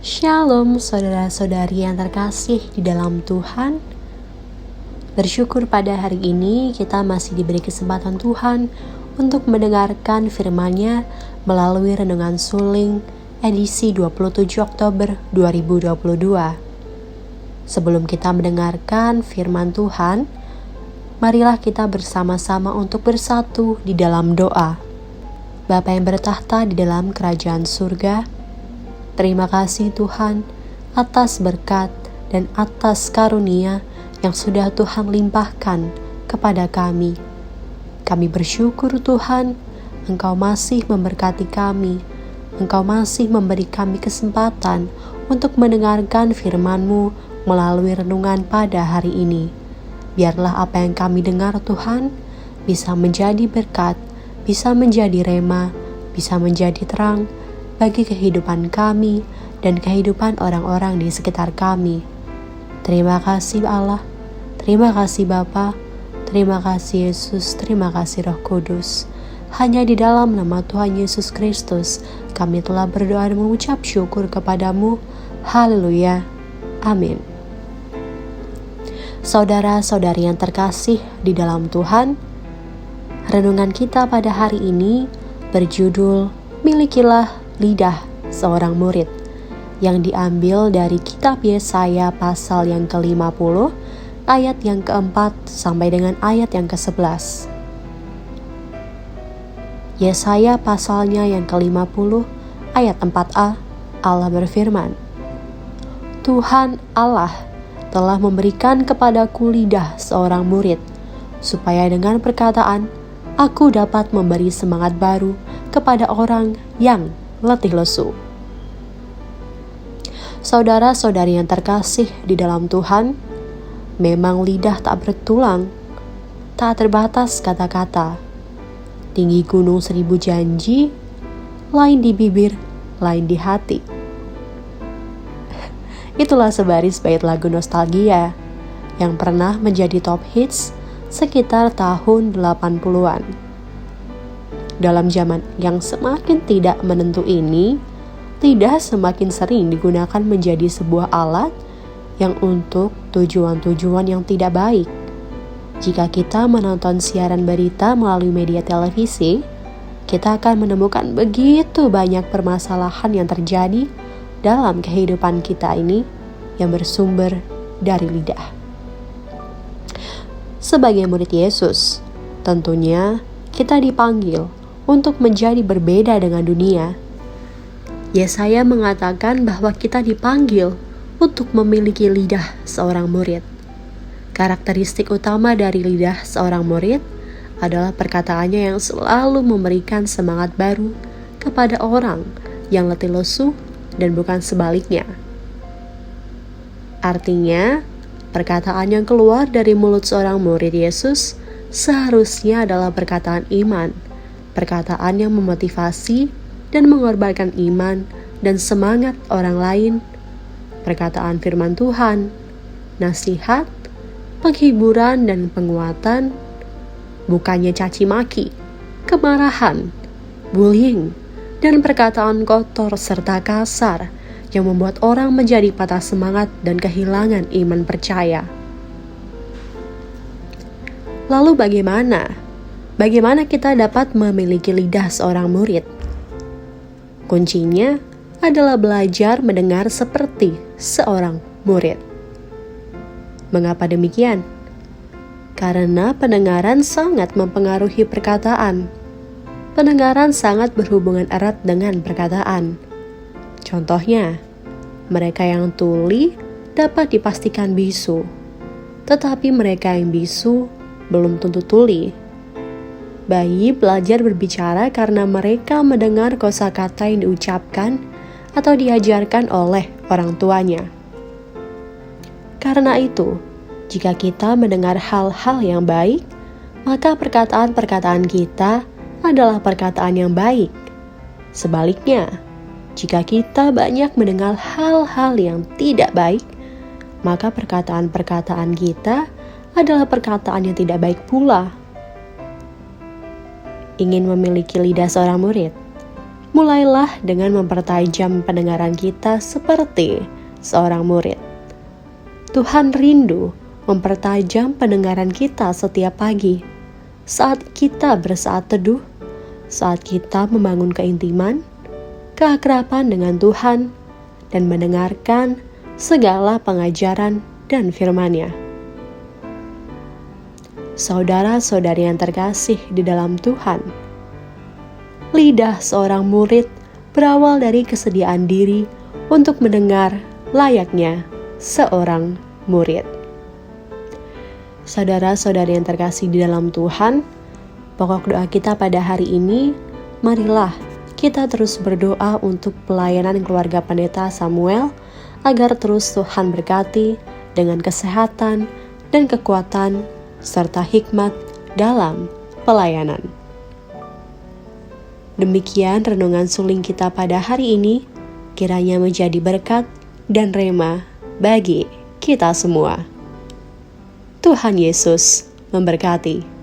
Shalom saudara-saudari yang terkasih di dalam Tuhan. Bersyukur pada hari ini kita masih diberi kesempatan Tuhan untuk mendengarkan firman-Nya melalui Renungan Suling edisi 27 Oktober 2022. Sebelum kita mendengarkan firman Tuhan, marilah kita bersama-sama untuk bersatu di dalam doa. Bapa yang bertahta di dalam kerajaan surga, terima kasih Tuhan atas berkat dan atas karunia yang sudah Tuhan limpahkan kepada kami. Kami bersyukur Tuhan, Engkau masih memberkati kami. Engkau masih memberi kami kesempatan untuk mendengarkan firman-Mu melalui renungan pada hari ini. Biarlah apa yang kami dengar Tuhan bisa menjadi berkat, bisa menjadi rema, bisa menjadi terang bagi kehidupan kami dan kehidupan orang-orang di sekitar kami. Terima kasih Allah, terima kasih Bapa, terima kasih Yesus, terima kasih Roh Kudus. Hanya di dalam nama Tuhan Yesus Kristus kami telah berdoa dan mengucap syukur kepadamu. Haleluya, amin. Saudara-saudari yang terkasih di dalam Tuhan, renungan kita pada hari ini berjudul Milikilah Lidah Seorang Murid, yang diambil dari kitab Yesaya pasal yang ke-50 ayat yang ke-4 sampai dengan ayat yang ke-11. Yesaya pasalnya yang ke-50 ayat 4a, Allah berfirman, Tuhan Allah telah memberikan kepadaku lidah seorang murid, supaya dengan perkataan aku dapat memberi semangat baru kepada orang yang letih lesu. Saudara-saudari yang terkasih di dalam Tuhan, memang lidah tak bertulang, tak terbatas kata-kata. Tinggi gunung 1000 janji, lain di bibir, lain di hati. Itulah sebaris bait lagu nostalgia yang pernah menjadi top hits sekitar tahun 80-an. Dalam zaman yang semakin tidak menentu ini, lidah semakin sering digunakan menjadi sebuah alat yang untuk tujuan-tujuan yang tidak baik. Jika kita menonton siaran berita melalui media televisi, kita akan menemukan begitu banyak permasalahan yang terjadi dalam kehidupan kita ini yang bersumber dari lidah. Sebagai murid Yesus, tentunya kita dipanggil untuk menjadi berbeda dengan dunia. Yesaya mengatakan bahwa kita dipanggil untuk memiliki lidah seorang murid. Karakteristik utama dari lidah seorang murid adalah perkataannya yang selalu memberikan semangat baru kepada orang yang letih lesu dan bukan sebaliknya. Artinya, perkataan yang keluar dari mulut seorang murid Yesus seharusnya adalah perkataan iman, perkataan yang memotivasi dan mengorbankan iman dan semangat orang lain, perkataan firman Tuhan, nasihat, penghiburan dan penguatan, bukannya caci maki, kemarahan, bullying, dan perkataan kotor serta kasar yang membuat orang menjadi patah semangat dan kehilangan iman percaya. Lalu bagaimana? Bagaimana kita dapat memiliki lidah seorang murid? Kuncinya adalah belajar mendengar seperti seorang murid. Mengapa demikian? Karena pendengaran sangat mempengaruhi perkataan. Pendengaran sangat berhubungan erat dengan perkataan. Contohnya, mereka yang tuli dapat dipastikan bisu, tetapi mereka yang bisu belum tentu tuli. Bayi belajar berbicara karena mereka mendengar kosakata yang diucapkan atau diajarkan oleh orang tuanya. Karena itu, jika kita mendengar hal-hal yang baik, maka perkataan-perkataan kita adalah perkataan yang baik. Sebaliknya, jika kita banyak mendengar hal-hal yang tidak baik, maka perkataan-perkataan kita adalah perkataan yang tidak baik pula. Ingin memiliki lidah seorang murid? mulailah dengan mempertajam pendengaran kita seperti seorang murid. Tuhan rindu mempertajam pendengaran kita setiap pagi, saat kita bersaat teduh, saat kita membangun keintiman, keakraban dengan Tuhan, dan mendengarkan segala pengajaran dan firman-Nya. Saudara-saudari yang terkasih di dalam Tuhan, lidah seorang murid berawal dari kesediaan diri untuk mendengar layaknya seorang murid. Saudara-saudari yang terkasih di dalam Tuhan, pokok doa kita pada hari ini, marilah kita terus berdoa untuk pelayanan keluarga Pendeta Samuel, agar terus Tuhan berkati dengan kesehatan dan kekuatan serta hikmat dalam pelayanan. Demikian renungan suling kita pada hari ini, kiranya menjadi berkat dan rema bagi kita semua. Tuhan Yesus memberkati.